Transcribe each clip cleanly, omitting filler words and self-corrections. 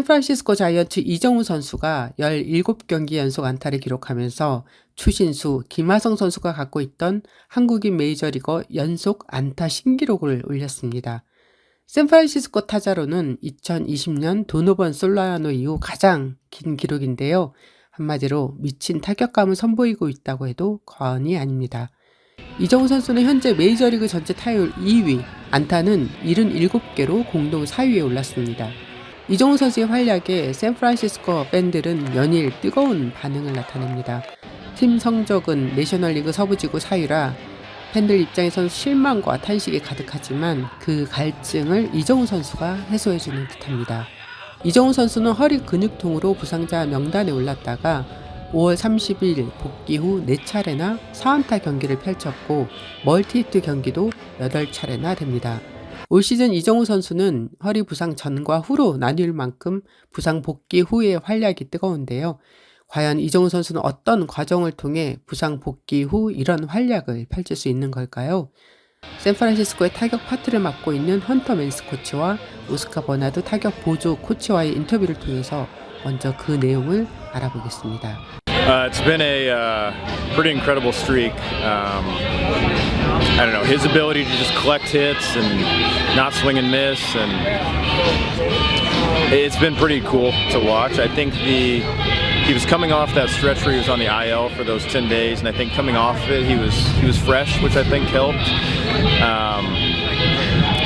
샌프란시스코 자이언츠 이정후 선수가 17경기 연속 안타를 기록하면서 추신수, 김하성 선수가 갖고 있던 한국인 메이저리거 연속 안타 신기록을 올렸습니다. 샌프란시스코 타자로는 2020년 도노번 솔라노 이후 가장 긴 기록인데요. 한마디로 미친 타격감을 선보이고 있다고 해도 과언이 아닙니다. 이정후 선수는 현재 메이저리그 전체 타율 2위, 안타는 77개로 공동 4위에 올랐습니다. 이정후 선수의 활약에 샌프란시스코 팬들은 연일 뜨거운 반응을 나타냅니다. 팀 성적은 내셔널리그 서부지구 4위라 팬들 입장에선 실망과 탄식이 가득하지만 그 갈증을 이정후 선수가 해소해주는 듯합니다. 이정후 선수는 허리 근육통으로 부상자 명단에 올랐다가 5월 30일 복귀 후 4차례나 4안타 경기를 펼쳤고 멀티히트 경기도 8차례나 됩니다. 올 시즌 이정후 선수는 허리 부상 전과 후로 나뉠 만큼 부상 복귀 후의 활약이 뜨거운데요. 과연 이정후 선수는 어떤 과정을 통해 부상 복귀 후 이런 활약을 펼칠 수 있는 걸까요? 샌프란시스코의 타격 파트를 맡고 있는 헌터 맨스 코치와 오스카 버나드 타격보조 코치와의 인터뷰를 통해서 먼저 그 내용을 알아보겠습니다. It's been a pretty incredible streak. I don't know, his ability to just collect hits and not swing and miss, and it's been pretty cool to watch. I think he was coming off that stretch where he was on the IL for those 10 days, and I think coming off of it, he was fresh, which I think helped.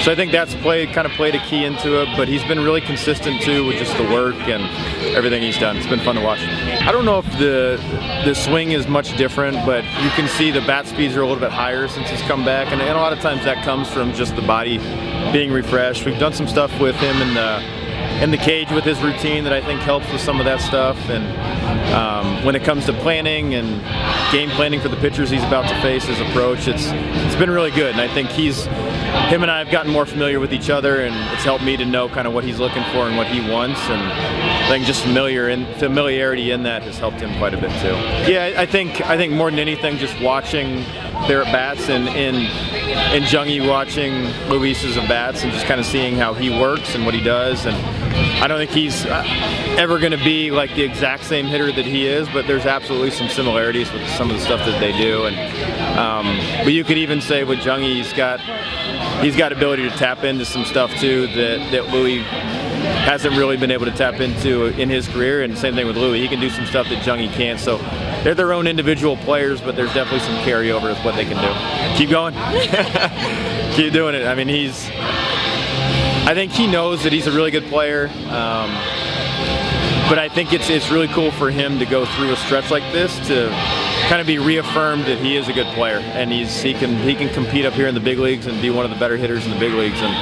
So I think that's kind of played a key into it, but he's been really consistent too with just the work and everything he's done. It's been fun to watch. I don't know if the swing is much different, but you can see the bat speeds are a little bit higher since he's come back, and a lot of times that comes from just the body being refreshed. We've done some stuff with him in the cage with his routine that I think helps with some of that stuff, and when it comes to planning and game planning for the pitchers he's about to face, his approach, it's been really good, and I think him and I have gotten more familiar with each other, and it's helped me to know kind of what he's looking for and what he wants, and I think just familiarity in that has helped him quite a bit too. Yeah, I think more than anything, just watching their at-bats and Jung-hee watching Luis's at-bats and just kind of seeing how he works and what he does, and I don't think he's ever going to be like the exact same hitter that he is, but there's absolutely some similarities with some of the stuff that they do, and but you could even say with Jung-hee, he's got ability to tap into some stuff too that Louis hasn't really been able to tap into in his career, and same thing with Louis. He can do some stuff that Jung-hee can't, so they're their own individual players, but there's definitely some carryover with what they can do. Keep going. Keep doing it. I mean, I think he knows that he's a really good player, but I think it's really cool for him to go through a stretch like this to kind of be reaffirmed that he is a good player, and he can compete up here in the big leagues and be one of the better hitters in the big leagues. And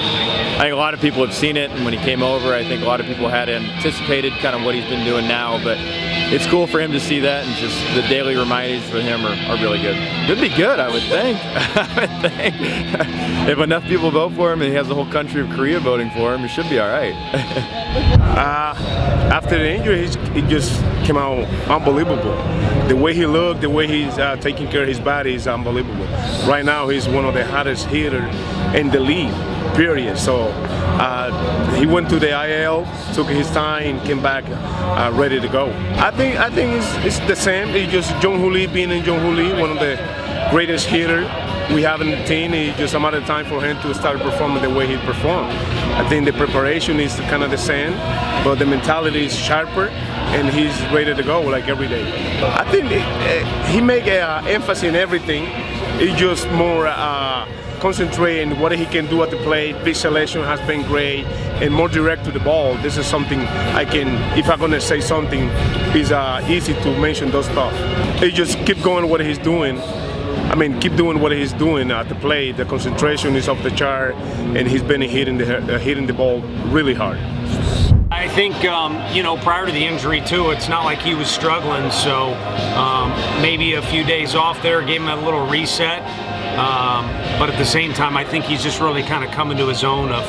I think a lot of people have seen it, and when he came over, I think a lot of people had anticipated kind of what he's been doing now, but it's cool for him to see that, and just the daily reminders for him are really good. Could be good, I would think. If enough people vote for him and he has the whole country of Korea voting for him, he should be all right. After the injury, he just came out unbelievable. The way he looked, the way he's taking care of his body is unbelievable. Right now, he's one of the hottest hitters in the league, period. So he went to the IL, took his time, came back ready to go. I think it's the same. It's just I정후 being in I정후, one of the greatest hitters we have in the team. It's just a matter of time for him to start performing the way he performed. I think the preparation is kind of the same, but the mentality is sharper, and he's ready to go like every day. I think he make an emphasis in everything. It's just more concentrating what he can do at the plate. Pitch selection has been great, and more direct to the ball. This is something if I'm gonna say something, it's easy to mention those stuff. He just keep going what he's doing. Keep doing what he's doing at the plate. The concentration is off the chart, and he's been hitting the ball really hard. I think, prior to the injury too, it's not like he was struggling, so maybe a few days off there gave him a little reset. But at the same time, I think he's just really kind of coming to his own of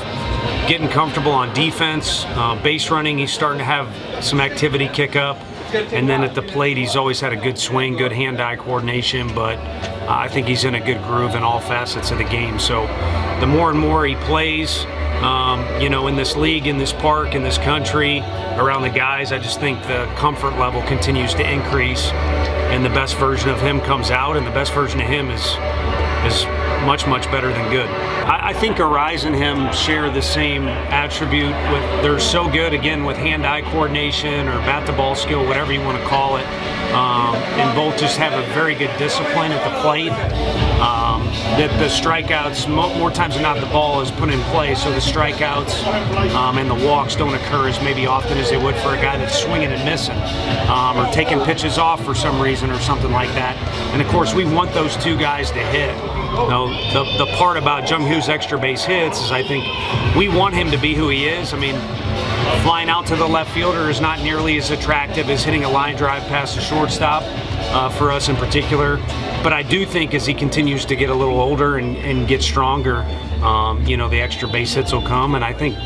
getting comfortable on defense, base running. He's starting to have some activity kick up. And then at the plate, he's always had a good swing, good hand-eye coordination, but I think he's in a good groove in all facets of the game. So the more and more he plays, In this league, in this park, in this country, around the guys. I just think the comfort level continues to increase, and the best version of him comes out, and the best version of him is much better than good. I think Arise and him share the same attribute. They're so good, again, with hand-eye coordination or bat-to-ball skill, whatever you want to call it. And both just have a very good discipline at the plate. The strikeouts, more times than not, the ball is put in play, so the strikeouts and the walks don't occur as maybe often as they would for a guy that's swinging and missing, or taking pitches off for some reason or something like that. And of course, we want those two guys to hit. The part about Jung-hoo's extra base hits is I think we want him to be who he is. I mean, flying out to the left fielder is not nearly as attractive as hitting a line drive past the shortstop for us in particular. But I do think as he continues to get a little older and get stronger, the extra base hits will come. And I think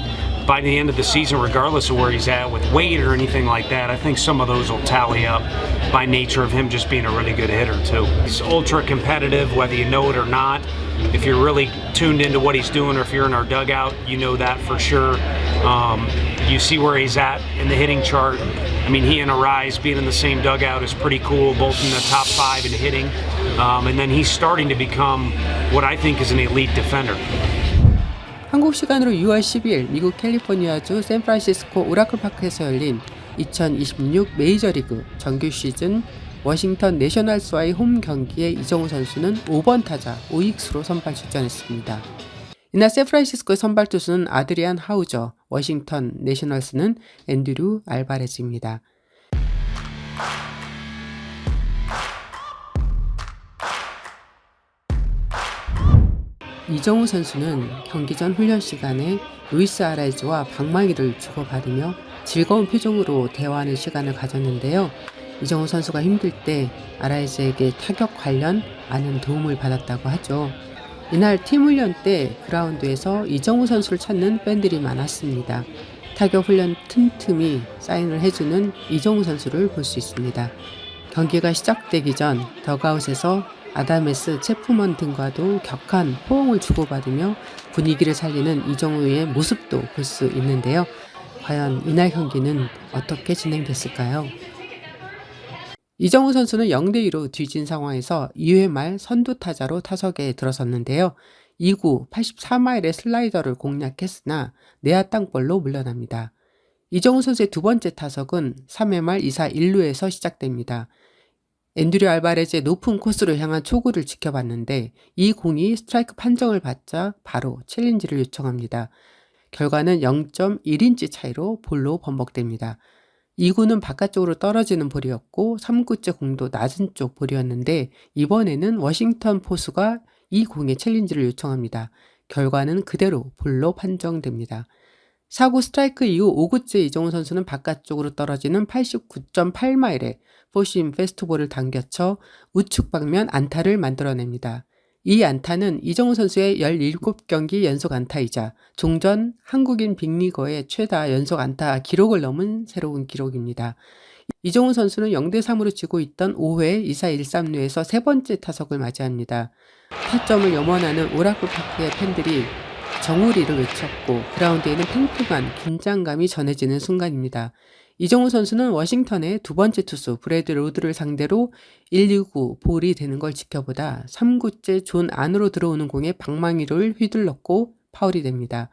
by the end of the season, regardless of where he's at with weight or anything like that, I think some of those will tally up by nature of him just being a really good hitter too. He's ultra competitive, whether you know it or not. If you're really tuned into what he's doing, or if you're in our dugout, you know that for sure. You see where he's at in the hitting chart. I mean, he and Arise being in the same dugout is pretty cool, both in the top 5 in hitting. And then he's starting to become what I think is an elite defender. 한국 시간으로 6월 12일 미국 캘리포니아주 샌프란시스코 오라클파크에서 열린 2026 메이저리그 정규 시즌 워싱턴 내셔널스와의 홈 경기에 이정후 선수는 5번 타자 5익수로 선발 출전했습니다. 이날 샌프란시스코의 선발 투수는 아드리안 하우저, 워싱턴 내셔널스는 앤드류 알바레즈입니다. 이정후 선수는 경기 전 훈련 시간에 루이스 아라에즈와 방망이를 주고받으며 즐거운 표정으로 대화하는 시간을 가졌는데요. 이정후 선수가 힘들 때 아라에즈에게 타격 관련 많은 도움을 받았다고 하죠. 이날 팀 훈련 때 그라운드에서 이정후 선수를 찾는 팬들이 많았습니다. 타격 훈련 틈틈이 사인을 해주는 이정후 선수를 볼 수 있습니다. 경기가 시작되기 전 더그아웃에서 아다메스, 체프먼 등과도 격한 호응을 주고받으며 분위기를 살리는 이정후의 모습도 볼 수 있는데요. 과연 이날 경기는 어떻게 진행됐을까요? 이정후 선수는 0대2로 뒤진 상황에서 2회 말 선두 타자로 타석에 들어섰는데요. 2구 84마일의 슬라이더를 공략했으나 내야 땅볼로 물러납니다. 이정후 선수의 두 번째 타석은 3회 말 2사 1루에서 시작됩니다. 앤드류 알바레즈의 높은 코스로 향한 초구를 지켜봤는데 이 공이 스트라이크 판정을 받자 바로 챌린지를 요청합니다. 결과는 0.1인치 차이로 볼로 번복됩니다. 2구는 바깥쪽으로 떨어지는 볼이었고 3구째 공도 낮은 쪽 볼이었는데 이번에는 워싱턴 포수가 이 공의 챌린지를 요청합니다. 결과는 그대로 볼로 판정됩니다. 4구 스트라이크 이후 5구째 이정후 선수는 바깥쪽으로 떨어지는 89.8마일의 포심 페스트볼을 당겨쳐 우측 방면 안타를 만들어냅니다. 이 안타는 이정후 선수의 17경기 연속 안타이자 종전 한국인 빅리거의 최다 연속 안타 기록을 넘은 새로운 기록입니다. 이정후 선수는 0대3으로 지고 있던 5회 2사 1삼루에서 세 번째 타석을 맞이합니다. 타점을 염원하는 오라클파크의 팬들이 정우리를 외쳤고 그라운드에는 팽팽한 긴장감이 전해지는 순간입니다. 이정후 선수는 워싱턴의 두 번째 투수 브래드 로드를 상대로 1-2구 볼이 되는 걸 지켜보다 3구째 존 안으로 들어오는 공에 방망이를 휘둘렀고 파울이 됩니다.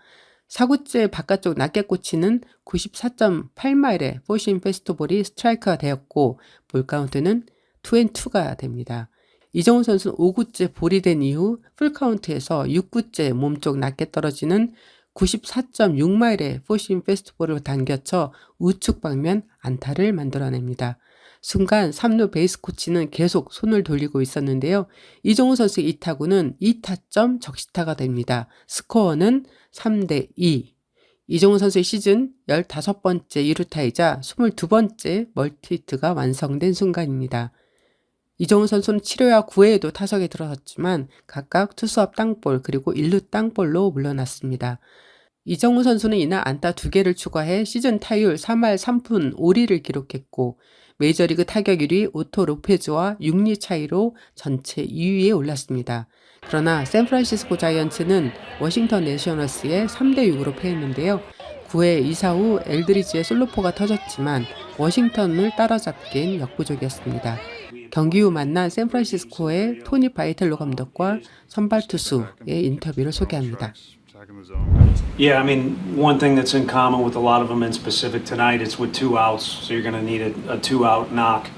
4구째 바깥쪽 낮게 꽂히는 94.8마일의 포심 페스트볼이 스트라이크가 되었고 볼 카운트는 2&2가 됩니다. 이정후 선수는 5구째 볼이 된 이후 풀카운트에서 6구째 몸쪽 낮게 떨어지는 94.6마일의 포심 페스트볼을 당겨쳐 우측 방면 안타를 만들어냅니다. 순간 3루 베이스 코치는 계속 손을 돌리고 있었는데요. 이정후 선수의 이 타구는 2타점 적시타가 됩니다. 스코어는 3대2. 이정후 선수의 시즌 15번째 2루타이자 22번째 멀티히트가 완성된 순간입니다. 이정후 선수는 7회와 9회에도 타석에 들어섰지만 각각 투수 앞 땅볼 그리고 1루 땅볼로 물러났습니다. 이정후 선수는 이날 안타 2개를 추가해 시즌 타율 3할 3푼 5리를 기록했고 메이저리그 타격 1위 오토 로페즈와 6리 차이로 전체 2위에 올랐습니다. 그러나 샌프란시스코 자이언츠는 워싱턴 내셔널스에 3대6으로 패했는데요. 9회 2사 후 엘드리지의 솔로포가 터졌지만 워싱턴을 따라잡기엔 역부족이었습니다. 경기 후 만난 샌프란시스코의 토니 바이텔로 감독과 선발 투수의 인터뷰를 소개합니다. Yeah, I mean, one thing that's in common with a lot of them in specific tonight, it's with 2 outs, so you're going to need a 2-out knock.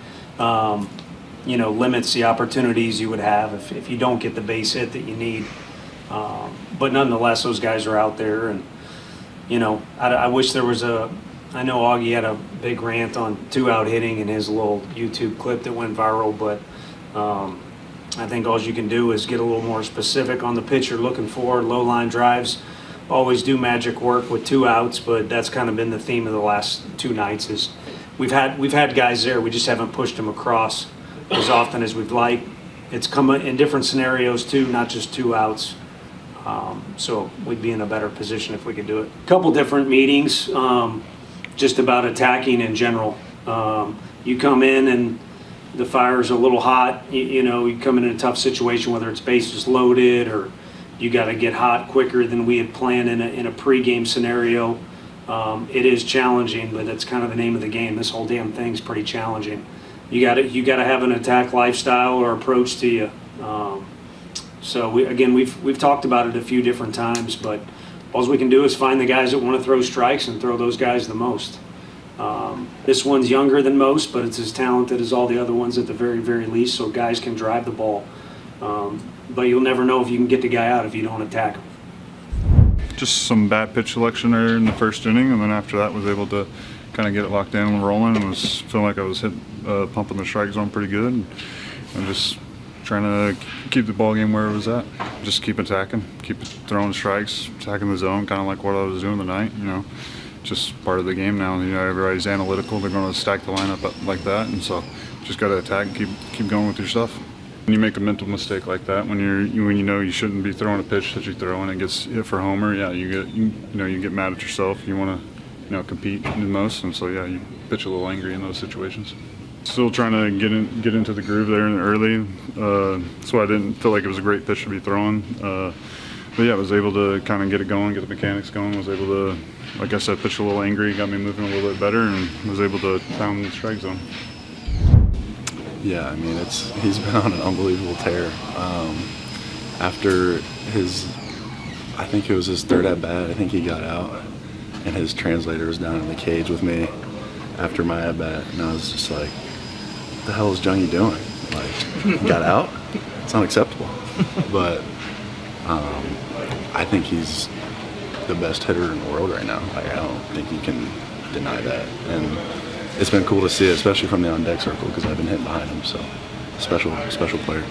Limits the opportunities you would have if you don't get the base hit that you need. But nonetheless, those guys are out there, and I wish there was I know Augie had a big rant on 2-out hitting in his little YouTube clip that went viral, but I think all you can do is get a little more specific on the pitch you're looking for. Low line drives always do magic work with 2 outs, but that's kind of been the theme of the last 2 nights. Is we've had guys there, we just haven't pushed them across as often as we'd like. It's come in different scenarios too, not just 2 outs. So we'd be in a better position if we could do it. A couple different meetings, just about attacking in general. You come in and the fire's a little hot, you come in a tough situation, whether it's bases loaded or you got to get hot quicker than we had planned in a pregame scenario. It is challenging, but that's kind of the name of the game. This whole damn thing's pretty challenging. You got to have an attack lifestyle or approach to you. So we've talked about it a few different times, but all we can do is find the guys that want to throw strikes and throw those guys the most. This one's younger than most, but it's as talented as all the other ones at the very, very least, so guys can drive the ball. But you'll never know if you can get the guy out if you don't attack him. Just some bad pitch selection there in the first inning, and then after that was able to kind of get it locked in and rolling, and was feeling like I was pumping the strike zone pretty good, and just trying to keep the ball game where it was at. Just keep attacking, keep throwing strikes, attacking the zone, kind of like what I was doing tonight. Just part of the game now. Everybody's analytical. They're going to stack the lineup up like that, and so just got to attack and keep going with your stuff. When you make a mental mistake like that, when you know you shouldn't be throwing a pitch that you throw and it gets hit for homer, yeah, you get mad at yourself. You want to compete the most, and so yeah, you pitch a little angry in those situations. Still trying to get into the groove there early, so I didn't feel like it was a great pitch to be throwing. But yeah, I was able to kind of get it going, get the mechanics going. Was able to, like I said, pitch a little angry, got me moving a little bit better, and was able to pound the strike zone. Yeah, I mean, he's been on an unbelievable tear. After I think it was his 3rd at bat, I think he got out, and his translator was down in the cage with me after my at bat, and I was just like, "What the hell is Jungie doing? Like, he got out? It's unacceptable." But I think he's the best hitter in the world right now. Like, I don't think you can deny that, and it's been cool to see it, especially from the on-deck circle, because I've been hitting behind him. So, special player.